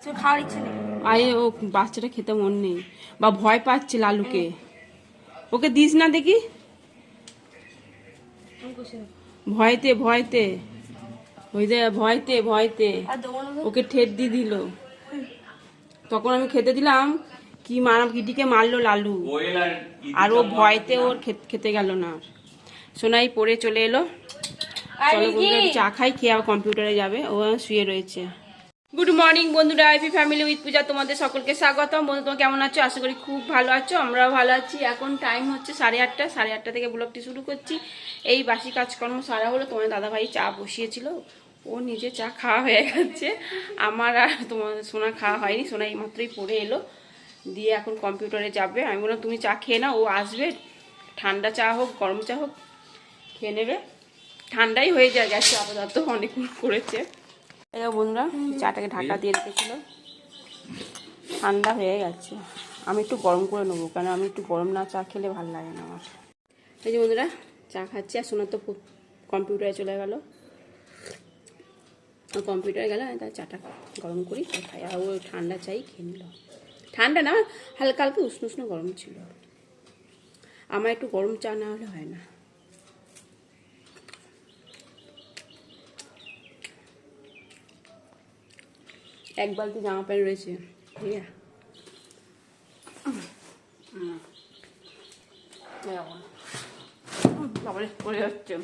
খাওয়ার ইচ্ছে নেই। আরে ও বাচ্চাটা খেতে মন নেই বা ভয় পাচ্ছে লালুকে, ওকে দিস না দেখি। ভয়তে ভয়তে ওই দে ভয়তে ভয়তে ওকে ঠেট দিয়ে দিল। তখন আমি খেতে দিলাম, কি মারা কিটিকে মারলো লালু, আর ও ভয়তে ওর খেতে গেল না। সোনাই পড়ে চলে এলো। চলো বন্ধুরা চা খাই, খেয়ে আবার কম্পিউটারে যাবে, ও শুয়ে রয়েছে। গুড মর্নিং বন্ধুরা, আইপি ফ্যামিলি উইথ পূজা তোমাদের সকলকে স্বাগতম। বন্ধু তোমরা কেমন আছো? আশা করি খুব ভালো আছো, আমরাও ভালো আছি। এখন টাইম হচ্ছে 8:30। 8:30 থেকে ব্লগটি শুরু করছি। এই বাসি কাজকর্ম সারা হলো। তোমার দাদাভাই চা বসিয়েছিল, ও নিজে চা খাওয়া হয়ে গেছে, আমার আর তোমার সোনা খাওয়া হয়নি। সোনা এই মাত্রই পড়ে এলো, দিয়ে এখন কম্পিউটারে যাবে। আমি বললাম তুমি চা খেয়ে নাও, ও আসবে, ঠান্ডা চা হোক গরম চা হোক খেয়ে নেবে। ঠান্ডাই হয়ে যায়, গেছে আপাতত, অনেকক্ষণ করেছে। এই বন্ধুরা চাটাকে ঢাকা দিয়ে রেখেছিল, ঠান্ডা হয়ে গেছে। আমি একটু গরম করে নেবো, কারণ আমি একটু গরম না চা খেলে ভালো লাগে না আমার। এই যে বন্ধুরা চা খাচ্ছি, আর সোনার তো কম্পিউটারে চলে গেল, কম্পিউটারে গেলে আমি তার চাটা গরম করি খাই। আর ও ঠান্ডা চাই খেয়ে নিল। ঠান্ডা না, হালকা হালকা উষ্ণ উষ্ণ গরম ছিল। আমার একটু গরম চা না হলে হয় না। এক বালতি জামা প্যান্ট রয়েছে, ঠিক আছে, বাবারে পড়ে যাচ্ছে।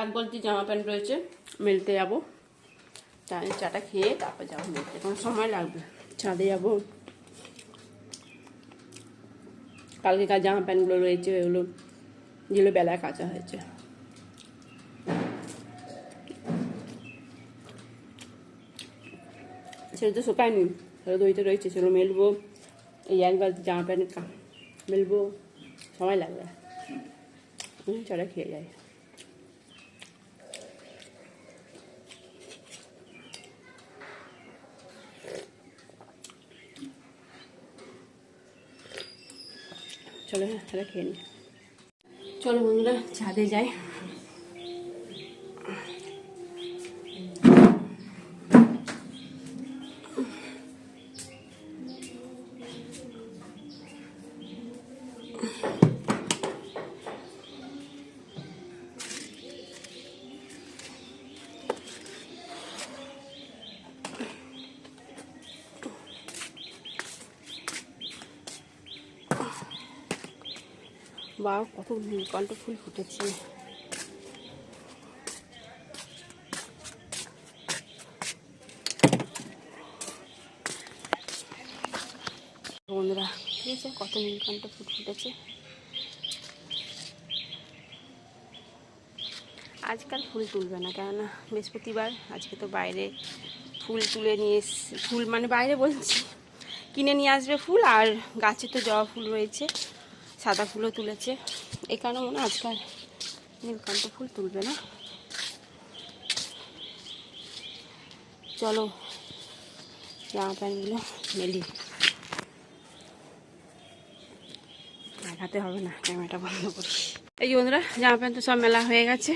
এক বালতি জামা প্যান্ট রয়েছে, মেলতে যাবো। চাটা খেয়ে তারপর যাবো মেলতে, কোনো সময় লাগবে। ছাদে যাবো, কালকেকার জামা প্যান্টগুলো রয়েছে, ওগুলো যেগুলো বেলায় কাচা হয়েছে। সেটা তো শুকায়নি, সেটা দইতে রয়েছে, সেগুলো মেলবো। এই এক বালতি জামা প্যান্ট মেলবো, সময় লাগবে। চড়া খেয়ে যায়। চলো হ্যাঁ, সেটা খেয়ে নি। চলো বন্ধুরা ছাদে যাই। বা কত নীলকণ্ঠ ফুল ফুটেছে। বন্ধুরা ঠিক আছে, কত নীলকণ্ঠ ফুল ফুটেছে। আজকাল ফুল তুলবে না, কেননা বৃহস্পতিবার, আজকে তো বাইরে ফুল তুলে নিয়ে ফুল মানে বাইরে বলছি, কিনে নিয়ে আসবে ফুল। আর গাছে তো জবা ফুল রয়েছে, সাদা ফুলও তুলেছে, এই কারণে মনে হয় আজকাল নীলকণ্ঠ ফুল তুলবে না। চলো জামা প্যান্টগুলো মেলি, দেখাতে হবে না, ক্যামেরাটা বন্ধ করি। এই যে বন্ধুরা জামা প্যান্ট তো সব মেলা হয়ে গেছে।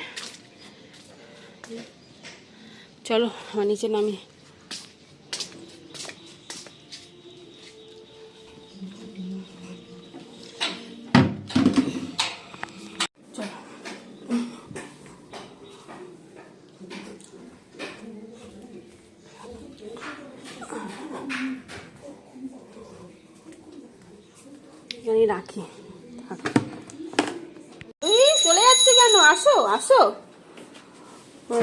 চলো আমার নিচে নামি। রাখি, চলে যাচ্ছে কেন? আসো আসো।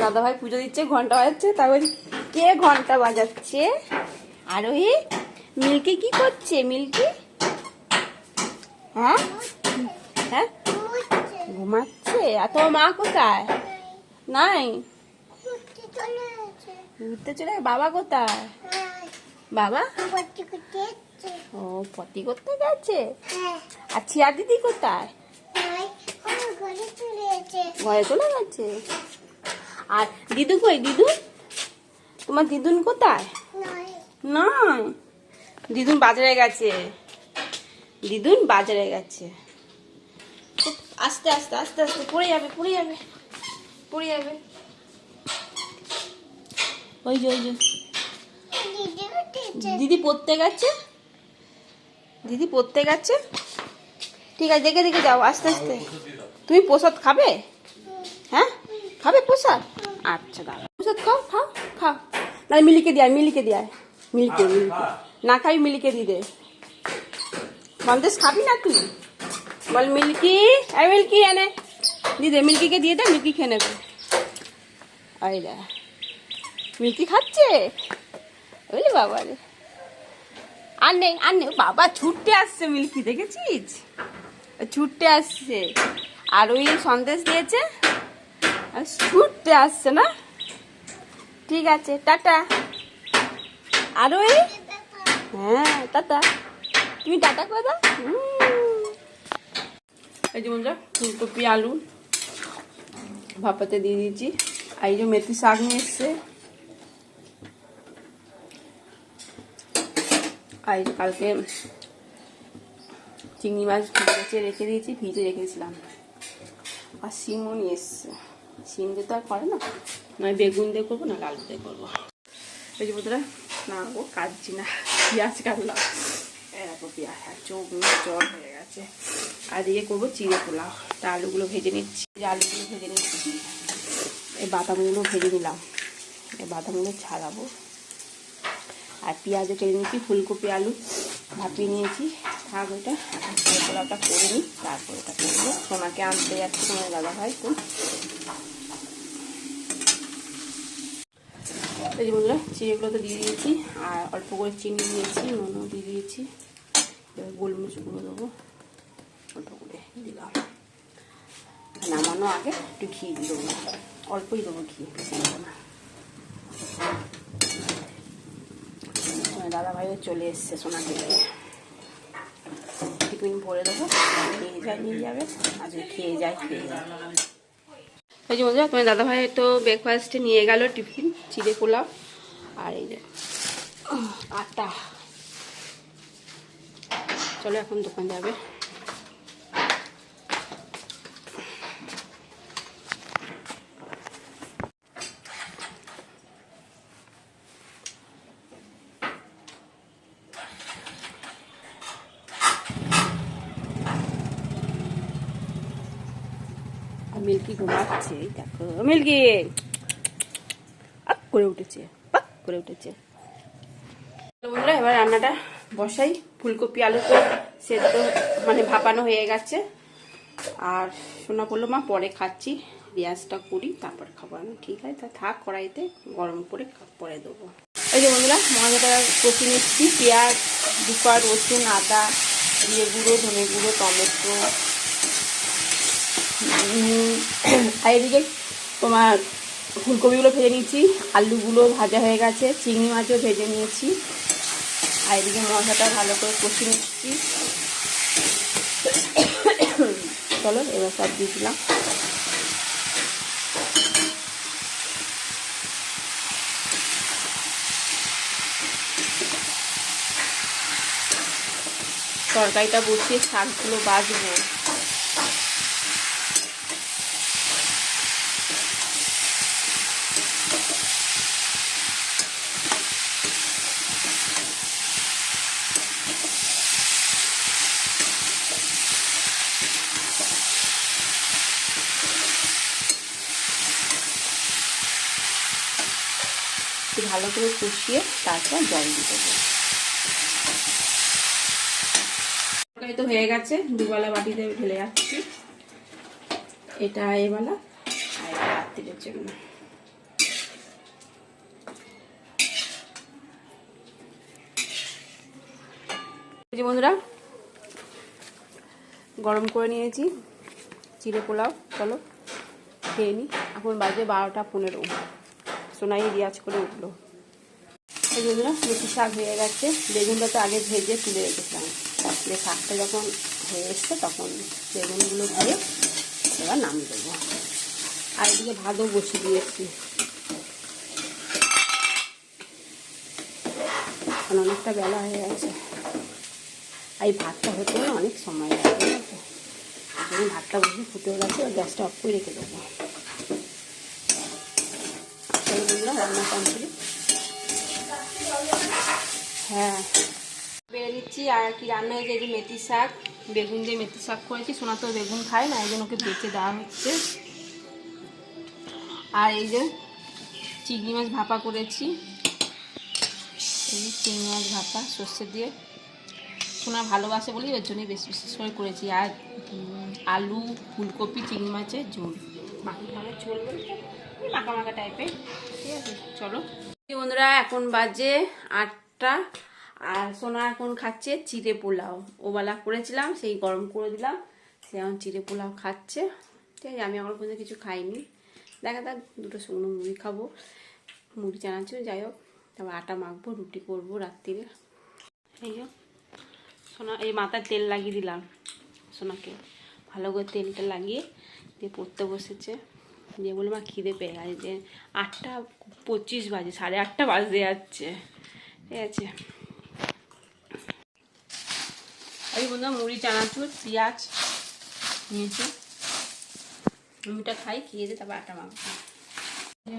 দাদা ভাই পুজো দিচ্ছে, ঘন্টা বাজাচ্ছে, তারপর কে ঘন্টা বাজাচ্ছে? আর ওই মিল্কি কি করছে? মিল্কি হ্যাঁ হ্যাঁ ঘুমাচ্ছে। আর তোমার মা কোথায়? নাই, ঘুরতে চলে। বাবা কোথায়? বাবা ও পটি করতে গেছে। আর ছিয়া দিদি কোথায়? ঘরে চলে গেছে। আর দিদু কই? দিদু, তোমার দিদুন কোথায়? নয়, দিদুন বাজারে গেছে। দিদুন বাজারে গেছে। আস্তে আস্তে আস্তে আস্তে পড়ে যাবে, পড়ে যাবে, পড়ে যাবে। ওই যে ওই যে দিদি পড়তে গেছে, দিদি পড়তে গেছে। ঠিক আছে, দেখে দেখে যাও আস্তে আস্তে। তুমি প্রসাদ খাবে? হ্যাঁ খাবে প্রসাদ? আচ্ছা দাঁড়া, প্রসাদ খাও খাও খাও। না মিলিকে দিয়ে মিলিকে দিয়ে মিলিকে মিলিকে না খাবি মিলিকে দিয়ে দে। সন্দেশ খাবি না তুই? বল মিল্কি, এই মিল্কি এনে দিদে, মিল্কিকে দিয়ে দে, মিল্কি খেয়ে নেবে। এই দে মিল্কি খাচ্ছে, বুঝলি বাবা রে। আর নেই আর নেই, বাবা ছুটতে আসছে মিল্কি, দেখেছিস ছুটতে আসছে। আর ওই সন্দেশ দিয়েছে আর ছুটতে আসছে না। ঠিক আছে টাটা। আর ওই হ্যাঁ টাটা, তুমি টাটা করে দাও। এই যে বন্ধুরা ফুলকপি আলু ভাপাতে দিয়ে দিয়েছি। আর এই যে মেথি শাক নিয়ে এসছে। আর এই যে কালকে চিংড়ি মাছ ভেজে রেখে দিয়েছি, ভিজে রেখেছিলাম। আর শিমও নিয়ে এসছে, শিম দিয়ে তো আর করে না, নয় বেগুন দিয়ে করবো না আলু দিয়ে করবো। এই যে বন্ধুরা না ও কাটছি না, পেঁয়াজ কাটলাম। এরকম পেঁয়াজ আর চোখ জল হয়ে গেছে। আর দিয়ে করবো চিড়ে পোলাও। তা আলুগুলো ভেজে নিচ্ছি, আলুগুলো ভেজে নিচ্ছি। এই বাদামগুলো ভেজে নিলাম, এই বাদামগুলো ছাড়াবো। আর পেঁয়াজও কেটে নিচ্ছি, ফুলকপি আলু ভাপিয়ে নিয়েছি। থাক ওইটা, চিড়ে পোলাওটা করে নিই, তারপর এটা করবো। সোনাকে আনতে যাচ্ছি, তোমার দাদা ভাই। তো এই যে বন্ধুরা চিড়েগুলো তো দিয়ে দিয়েছি, আর অল্প করে চিনি দিয়েছি, নুনও দিয়ে দিয়েছি। এবার গোলমরিচ গুঁড়ো দেবো, অল্প করে দিলাম। নামানো আগে একটু ঘি দিয়ে দেবো, অল্পই দেবো ঘি, বেশি দেবো না। দাদা ভাইও চলে এসছে সোনাকে, টিফিন ভরে দেবো, নিয়ে যাবে। আজকে খেয়ে যায়। এই যে বন্ধুরা তোমার দাদা ভাই তো ব্রেকফাস্টে নিয়ে গেল টিফিন চিড়ে পোলাও। আর এই যে আটা, চলো এখন দোকান যাবে। মিল্কি ঘুমাচ্ছে, দেখো মিল্কি আপ করে উঠেছে, পাক করে উঠেছে। বন্ধুরা এবার রান্নাটা বসাই। ফুলকপি আলু তো সেদ্ধ মানে ভাপানো হয়ে গেছে। আর সোনা বললো মা পরে খাচ্ছি, রিয়াজটা করি তারপর খাবো। আমি ঠিক আছে তা থাক, কড়াইতে গরম করে পরে দেবো। এই যে বন্ধুরা মশলাটা কষে নিচ্ছি। পেঁয়াজ, দুপা, রসুন, আদা দিয়ে গুঁড়ো, ধনে গুঁড়ো, টমেটো। আর এদিকে তোমার ফুলকপিগুলো ভেজে নিয়েছি, আলুগুলো ভাজা হয়ে গেছে, চিংড়ি মাছও ভেজে নিয়েছি। আর এদিকে মশলাটা ভালো করে কষে নিচ্ছি। চলো এবার সব দিয়ে দিলাম। তরকারিটা বসিয়ে শাকগুলো বাজবো। ভালো করে কষিয়ে তারপর জল দিয়ে দেবো। তরকারি তো হয়ে গেছে, দুবেলা বাটিতে ঢেলে যাচ্ছি। এটা এবেলা আর এটা রাত্রির জন্য। বন্ধুরা গরম করে নিয়েছি চিড়ে পোলাও, চলো খেয়ে নিই। এখন বাজে 12টা 15। সোনাই রিয়াজ করে উঠলো। এই বন্ধুরা মেথি শাক হয়ে গেছে। বেগুনটা তো আগে ভেজে তুলে রেখেছিলাম, তারপরে শাকটা যখন হয়ে এসছে তখন বেগুনগুলো দিয়ে এবার নামিয়ে দেবো। আর এদিকে ভাতও বসিয়ে দিয়েছি, এখন অনেকটা বেলা হয়ে গেছে। এই ভাতটা হতে অনেক সময় লাগে, যখন ভাতটা বসে ফুটে গেছে গ্যাসটা অফ করে রেখে দেবো। আসলে বন্ধুরা রান্না কমপ্লিট। হ্যাঁ বেড়ে নিচ্ছি। আর কি রান্না হয়েছে, এই যে মেথি শাক, বেগুন দিয়ে মেথি শাক করেছি। সোনা তো বেগুন খায় না, এই জন্য ওকে বেঁচে দেওয়া হচ্ছে। আর এই যে চিংড়ি মাছ ভাপা করেছি, এই চিংড়ি মাছ ভাপা সর্ষে দিয়ে। সোনা ভালোবাসে বলি ওর জন্যই বেশি বিশেষ করে করেছি। আর আলু, ফুলকপি, চিংড়ি মাছের ঝোল, মাখিভাবে ঝোল বলতে মাখা মাখা টাইপের। ঠিক আছে, চলো বন্ধুরা, এখন বাজে 8টা। আর সোনা এখন খাচ্ছে চিড়ে পোলাও। ওবেলা করেছিলাম, সেই গরম করে দিলাম, সে এখন চিড়ে পোলাও খাচ্ছে। ঠিক আছে, আমি আমার পর্যন্ত কিছু খাইনি। দেখা যাক, দুটো শুকনো মুড়ি খাবো, মুড়ি চানাচুর, যাই হোক। তারপর আটা মাখবো, রুটি করবো রাত্রিরে। এই যে সোনা, এই মাথায় তেল লাগিয়ে দিলাম সোনাকে, ভালো করে তেলটা লাগিয়ে দিয়ে পড়তে বসেছে। দিয়ে বলে মা খিদে পেয়ে গেছে, যে 8:25 বাজে, 8:30 বাজতে যাচ্ছে। ঠিক আছে, এই বন্ধুরা মুড়ি চানাচুর পেঁয়াজ নিয়েছি, মুড়িটা খাই, খেয়ে দিয়ে তারপর আটা মাখবো।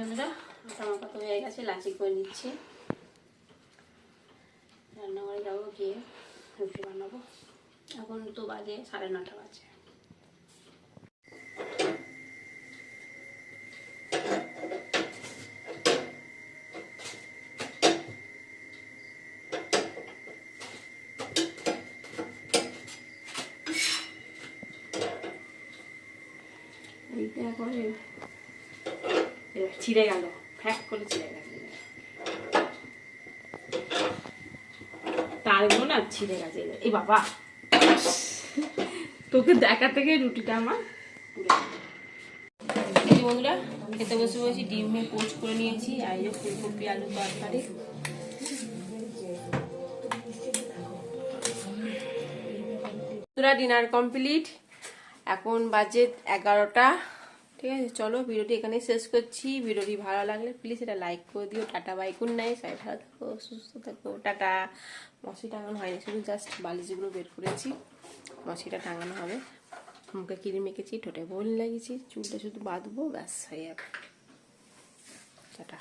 বন্ধুরা আটা মাখা তো হয়ে গেছে, লাচি করে নিচ্ছি। রান্নাঘরে যাবো, গিয়ে রুটি বানাবো। এখন তো বাজে 9:30 বাজে। এইটা করে ছিঁড়ে গেল, ফ্যাক করে ছিঁড়ে গেল, তারগুলো না ছিঁড়ে গেছে। এই বাবা, তোকে দেখা থেকে রুটিটা আমার এই বন্ধুরা খেতে বসে বসে ডিমের পোচ করে নিয়েছি। আর এই ফুলকপি আলু তরকারি। ডিনার কমপ্লিট, এখন বাজে 11টা। ঠিক আছে, চলো ভিডিওটি এখানেই শেষ করছি। ভিডিওটি ভালো লাগলে প্লিজ এটা লাইক করে দিও। টাটা বাই, গুড নাইট, সবাই ভালো থাকো, সুস্থ থাকো, টাটা। মশি টাঙানো হয়নি, শুধু জাস্ট বালিশগুলো বের করেছি, মশিটা টাঙানো হবে। মুখে ক্রিম মেখেছি, ঠোঁটে বোল লাগিয়েছি, চুলটা শুধু বাঁধবো, ব্যাস হয়ে যাবে। টাটা।